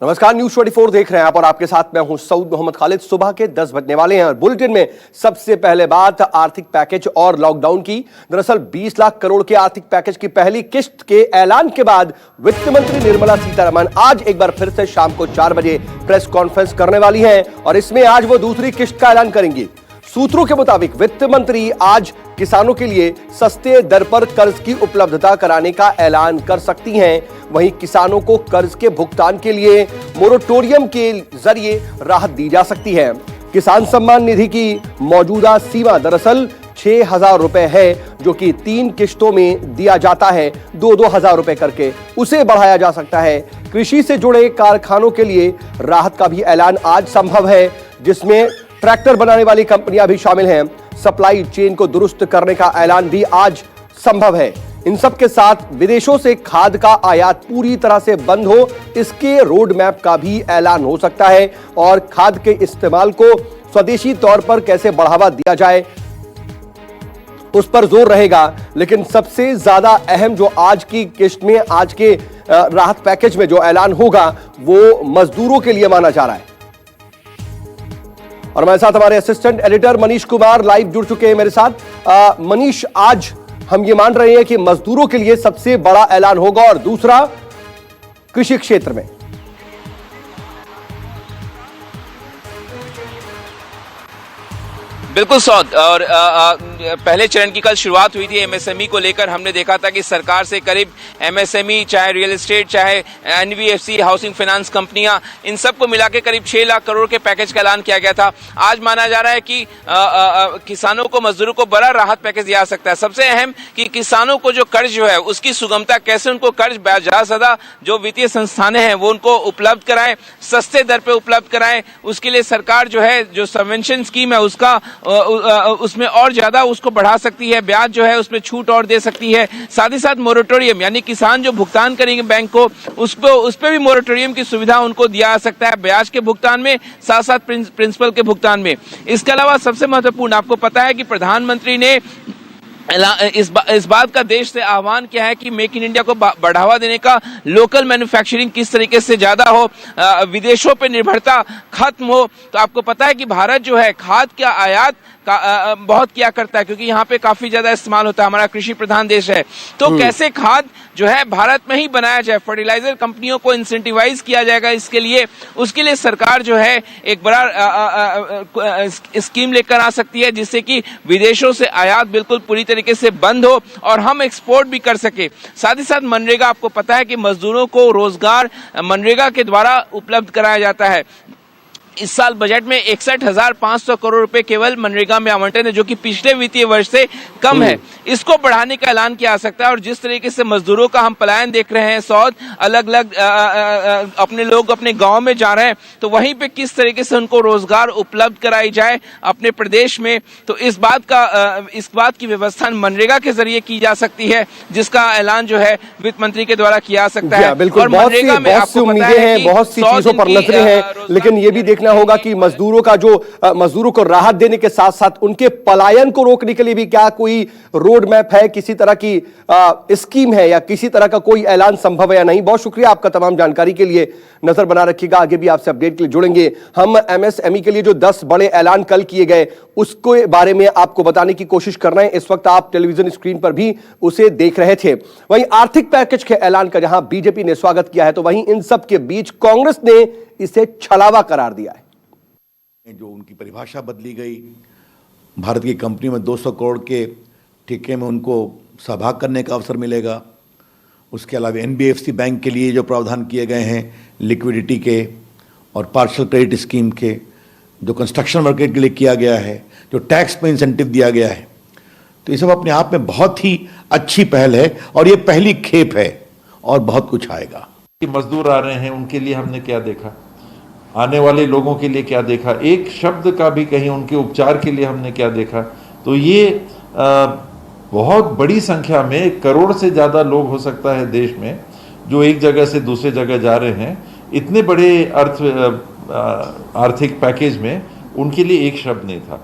नमस्कार, न्यूज 24 देख रहे हैं आप और आपके साथ मैं हूं सऊद मोहम्मद खालिद। सुबह के 10 बजने वाले हैं और बुलेटिन में सबसे पहले बात आर्थिक पैकेज और लॉकडाउन की। दरअसल 20 लाख करोड़ के आर्थिक पैकेज की पहली किस्त के ऐलान के बाद वित्त मंत्री निर्मला सीतारमण आज एक बार फिर से शाम को 4 बजे प्रेस कॉन्फ्रेंस करने वाली हैं और इसमें आज वो दूसरी किस्त का ऐलान करेंगी। सूत्रों के मुताबिक वित्त मंत्री आज किसानों के लिए सस्ते दर पर कर्ज की उपलब्धता कराने का ऐलान कर सकती हैं। वहीं किसानों को कर्ज के भुगतान के लिए मोरेटोरियम के जरिए राहत दी जा सकती है। किसान सम्मान निधि की मौजूदा सीमा दरअसल 6,000 रुपए है, जो कि 3 किस्तों में दिया जाता है, 2-2 हजार रुपए करके। उसे बढ़ाया जा सकता है। कृषि से जुड़े कारखानों के लिए राहत का भी ऐलान आज संभव है, जिसमें ट्रैक्टर बनाने वाली कंपनियां भी शामिल हैं। सप्लाई चेन को दुरुस्त करने का ऐलान भी आज संभव है। इन सब के साथ विदेशों से खाद का आयात पूरी तरह से बंद हो, इसके रोड मैप का भी ऐलान हो सकता है और खाद के इस्तेमाल को स्वदेशी तौर पर कैसे बढ़ावा दिया जाए उस पर जोर रहेगा। लेकिन सबसे ज्यादा अहम जो आज की किस्त में, आज के राहत पैकेज में जो ऐलान होगा वो मजदूरों के लिए माना जा रहा है। और मेरे साथ हमारे assistant editor Manish Kumar live जुड़ चुके हैं मेरे साथ। मनीष, आज हम ये मान रहे हैं कि मजदूरों के लिए सबसे बड़ा ऐलान होगा और दूसरा कृषि क्षेत्र में। बिल्कुल सौद। और पहले चरण की कल शुरुआत हुई थी एमएसएमई को लेकर। हमने देखा था कि सरकार से करीब एमएसएमई, चाहे रियल एस्टेट, चाहे एनबीएफसी, हाउसिंग फाइनेंस कंपनियां, इन सबको मिला के करीब 6 लाख करोड़ के पैकेज का ऐलान किया गया था। आज माना जा रहा है कि किसानों को, मजदूरों को बड़ा राहत पैकेज दिया जा सकता है। सबसे अहम कि किसानों को जो कर्ज जो है उसकी सुगमता, कैसे उनको कर्ज ब्याज जो वित्तीय संस्थानें हैं वो उनको उपलब्ध कराएं, सस्ते दर पे उपलब्ध कराएं। उसके लिए सरकार जो है, जो सबवेंशन स्कीम है उसका उसमें और ज्यादा उसको बढ़ा सकती है, ब्याज जो है उसमें छूट और दे सकती है। साथ ही साथ मोरेटोरियम, यानी किसान जो भुगतान करेंगे बैंक को, उस पे भी मोरेटोरियम की सुविधा उनको दिया जा सकता है, ब्याज के भुगतान में, साथ साथ प्रिंसिपल के भुगतान में। इसके अलावा सबसे महत्वपूर्ण, आपको पता है कि प्रधानमंत्री ने इस बात का देश से आह्वान किया है कि मेक इन इंडिया को बढ़ावा देने का, लोकल मैन्युफैक्चरिंग किस तरीके से ज्यादा हो, विदेशों पे निर्भरता खत्म हो। तो आपको पता है कि भारत जो है खाद का आयात बहुत किया करता है, क्योंकि यहाँ पे काफी ज्यादा इस्तेमाल होता है, हमारा कृषि प्रधान देश है। तो कैसे खाद जो है भारत में ही बनाया जाए, फर्टिलाइजर कंपनियों को इंसेंटिवाइज किया जाएगा इसके लिए, उसके लिए सरकार जो है एक बड़ा स्कीम लेकर आ सकती है, जिससे कि विदेशों से आयात बिल्कुल पूरी तरीके से बंद हो और हम एक्सपोर्ट भी कर सके। साथ ही साथ मनरेगा, आपको पता है कि मजदूरों को रोजगार मनरेगा के द्वारा उपलब्ध कराया जाता है। इस साल बजट में 61,500 करोड़ रुपए केवल मनरेगा में आवंटन है, जो कि पिछले वित्तीय वर्ष से कम है। इसको बढ़ाने का ऐलान किया जा सकता है। और जिस तरीके से मजदूरों का हम पलायन देख रहे हैं, सौद अलग अलग अपने लोग अपने गांव में जा रहे हैं, तो वहीं पे किस तरीके से उनको रोजगार उपलब्ध कराई जाए अपने प्रदेश में, तो इस बात की व्यवस्था मनरेगा के जरिए की जा सकती है, जिसका ऐलान जो है वित्त मंत्री के द्वारा किया जा सकता है। बिल्कुल, बहुत सी उम्मीदें हैं, बहुत सी चीजों पर नजरें हैं, लेकिन ये भी देखना होगा कि मजदूरों का जो मजदूरों को राहत देने के साथ साथ उनके पलायन को रोकने के लिए भी क्या कोई रोड मैप है, किसी तरह की स्कीम है या किसी तरह का कोई ऐलान संभव है या नहीं। बहुत शुक्रिया आपका तमाम जानकारी के लिए। नजर बना रखिएगा, आगे भी आपसे अपडेट के लिए जुड़ेंगे। हम एमएसएमई के लिए जो 10 बड़े ऐलान कल किए गए उसके बारे में आपको बताने की कोशिश कर रहे हैं। इस वक्त आप टेलीविजन स्क्रीन पर भी उसे देख रहे थे। वहीं आर्थिक पैकेज के ऐलान का जहां बीजेपी ने स्वागत किया है, तो वहीं इन सब के बीच कांग्रेस ने इसे छलावा करार दिया है। जो उनकी परिभाषा बदली गई, भारत की कंपनी में 200 करोड़ के ठेके में उनको सहभाग करने का अवसर मिलेगा। उसके अलावा एनबीएफसी बैंक के लिए जो प्रावधान किए गए हैं लिक्विडिटी के और पार्शियल क्रेडिट स्कीम के, जो कंस्ट्रक्शन वर्कर के लिए किया गया है, जो टैक्स में इंसेंटिव दिया गया है, तो ये सब अपने आप में बहुत ही अच्छी पहल है और ये पहली खेप है और बहुत कुछ आएगा। मजदूर आ रहे हैं, उनके लिए हमने क्या देखा, आने वाले लोगों के लिए क्या देखा, एक शब्द का भी कहीं उनके उपचार के लिए हमने क्या देखा। तो ये बहुत बड़ी संख्या में, 1 करोड़ से ज़्यादा लोग हो सकता है देश में, जो एक जगह से दूसरे जगह जा रहे हैं। इतने बड़े आर्थिक पैकेज में उनके लिए एक शब्द नहीं था।